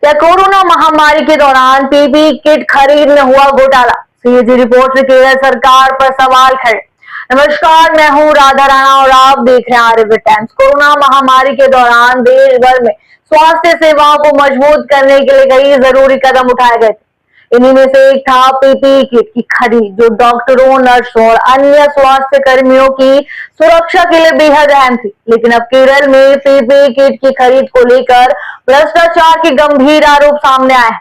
क्या कोरोना महामारी के दौरान पीपीई किट खरीद में हुआ घोटाला? सीएजी रिपोर्ट से केरल सरकार पर सवाल खड़े। नमस्कार, मैं हूं राधा राणा और आप देख रहे हैं आर्यव्रत टाइम्स। कोरोना महामारी के दौरान देश भर में स्वास्थ्य सेवाओं को मजबूत करने के लिए कई जरूरी कदम उठाए गए थे। इन्हीं में से एक था पीपीई किट की खरीद, जो डॉक्टरों, नर्सों और अन्य स्वास्थ्य कर्मियों की सुरक्षा के लिए बेहद अहम थी। लेकिन अब केरल में पीपीई किट की खरीद को लेकर भ्रष्टाचार के गंभीर आरोप सामने आए हैं।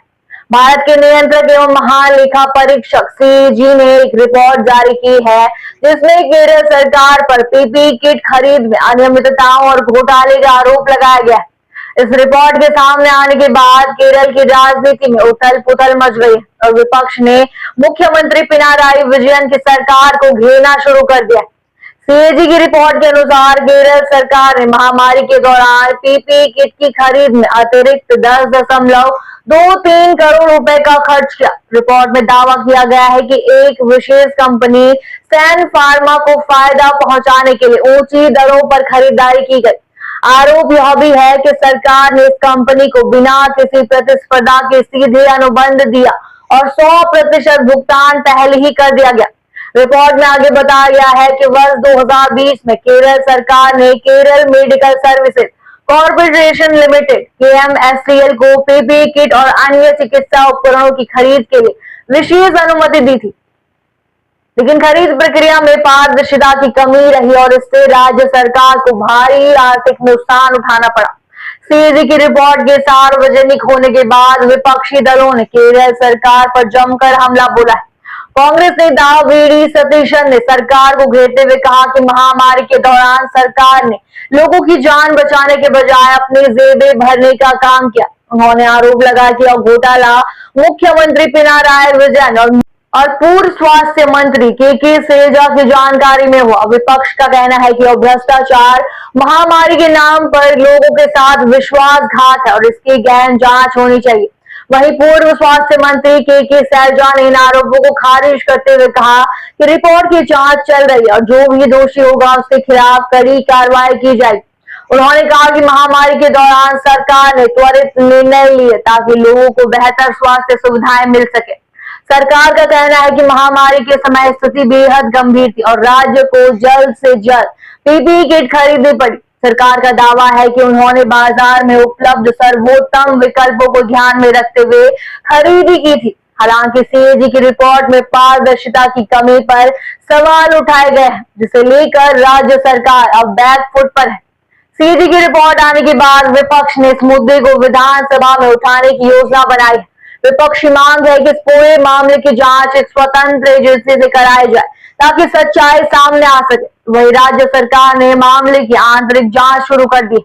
भारत के नियंत्रक एवं महालेखा परीक्षक सीएजी ने एक रिपोर्ट जारी की है, जिसमें केरल सरकार पर पीपीई किट खरीद में अनियमितताओं और घोटाले का आरोप लगाया गया है। इस रिपोर्ट के सामने आने के बाद केरल की राजनीति में उथल पुथल मच गई और विपक्ष ने मुख्यमंत्री पिनाराई विजयन की सरकार को घेरना शुरू कर दिया। सीएजी की रिपोर्ट के अनुसार केरल सरकार ने महामारी के दौरान पीपीई किट की खरीद में अतिरिक्त 10.23 करोड़ रुपए का खर्च किया। रिपोर्ट में दावा किया गया है कि एक विशेष कंपनी सन फार्मा को फायदा पहुंचाने के लिए ऊंची दरों पर खरीदारी की गई। आरोप यह भी है कि सरकार ने इस कंपनी को बिना किसी प्रतिस्पर्धा के सीधे अनुबंध दिया और 100% भुगतान पहले ही कर दिया गया। रिपोर्ट में आगे बताया गया है कि वर्ष 2020 में केरल सरकार ने Kerala medical services corporation limited KMSCL को पीपीई किट और अन्य चिकित्सा उपकरणों की खरीद के लिए विशेष अनुमति दी थी। लेकिन खरीद प्रक्रिया में पारदर्शिता की कमी रही और इससे राज्य सरकार को भारी आर्थिक नुकसान उठाना पड़ा। सीएजी की रिपोर्ट के सार्वजनिक होने के बाद विपक्षी दलों ने केरल सरकार पर जमकर हमला बोला है। कांग्रेस नेता वीडी सतीशन ने सरकार को घेरते हुए कहा कि महामारी के दौरान सरकार ने लोगों की जान बचाने के बजाय अपनी जेबें भरने का काम किया। उन्होंने आरोप लगाया कि यह घोटाला मुख्यमंत्री पिनाराई विजयन और पूर्व स्वास्थ्य मंत्री के सरेजा की जानकारी में हुआ। विपक्ष का कहना है कि यह भ्रष्टाचार महामारी के नाम पर लोगों के साथ विश्वासघात है और इसकी गहन जांच होनी चाहिए। वहीं पूर्व स्वास्थ्य मंत्री के सरेजा ने इन आरोपों को खारिज करते हुए कहा कि रिपोर्ट की जांच चल रही है और जो भी दोषी होगा उसके खिलाफ कड़ी कार्रवाई की जाएगी। उन्होंने कहा कि महामारी के दौरान सरकार ने त्वरित निर्णय लिए ताकि लोगों को बेहतर स्वास्थ्य सुविधाएं मिल सके। सरकार का कहना है कि महामारी के समय स्थिति बेहद गंभीर थी और राज्य को जल्द से जल्द पीपीई किट खरीदनी पड़ी। सरकार का दावा है कि उन्होंने बाजार में उपलब्ध सर्वोत्तम विकल्पों को ध्यान में रखते हुए खरीदी की थी। हालांकि सीएजी की रिपोर्ट में पारदर्शिता की कमी पर सवाल उठाए गए हैं, जिसे लेकर राज्य सरकार अब बैकफुट पर है। सीएजी की रिपोर्ट आने के बाद विपक्ष ने इस मुद्दे को विधानसभा में उठाने की योजना बनाई है। विपक्ष की मांग है कि इस पूरे मामले की जांच एक स्वतंत्र एजेंसी से कराई जाए ताकि सच्चाई सामने आ सके। वही राज्य सरकार ने मामले की आंतरिक जांच शुरू कर दी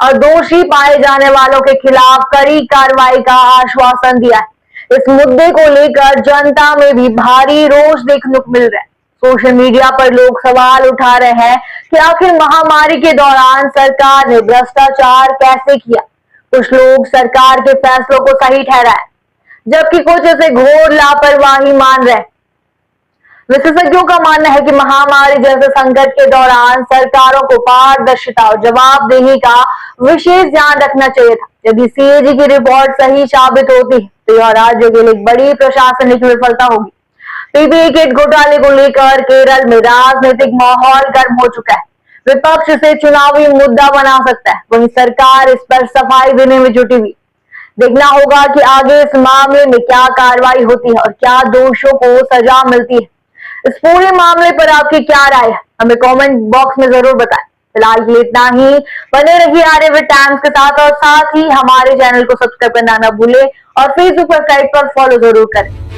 और दोषी पाए जाने वालों के खिलाफ कड़ी कार्रवाई का आश्वासन दिया है। इस मुद्दे को लेकर जनता में भी भारी रोष देखने को मिल रहा है। सोशल मीडिया पर लोग सवाल उठा रहे हैं कि आखिर महामारी के दौरान सरकार ने भ्रष्टाचार कैसे किया। कुछ लोग सरकार के फैसलों को सही ठहराए, जबकि कुछ इसे घोर लापरवाही मान रहे हैं। विशेषज्ञों का मानना है कि महामारी जैसे संकट के दौरान सरकारों को पारदर्शिता और जवाबदेही का विशेष ध्यान रखना चाहिए था। यदि सीएजी की रिपोर्ट सही साबित होती है तो यह राज्य के लिए बड़ी प्रशासनिक विफलता होगी। पीपीई किट घोटाले को लेकर केरल में राजनीतिक माहौल गर्म हो चुका है। विपक्ष इसे चुनावी मुद्दा बना सकता है, वहीं सरकार इस पर सफाई देने में जुटी हुई। देखना होगा कि आगे इस मामले में क्या कार्रवाई होती है और क्या दोषियों को सजा मिलती है। इस पूरे मामले पर आपकी क्या राय है, हमें कमेंट बॉक्स में जरूर बताएं। फिलहाल के लिए इतना ही। बने रहिए आर्यव्रत टाइम्स के साथ और साथ ही हमारे चैनल को सब्सक्राइब करना न भूलें और फेसबुक वेबसाइट पर फॉलो जरूर करें।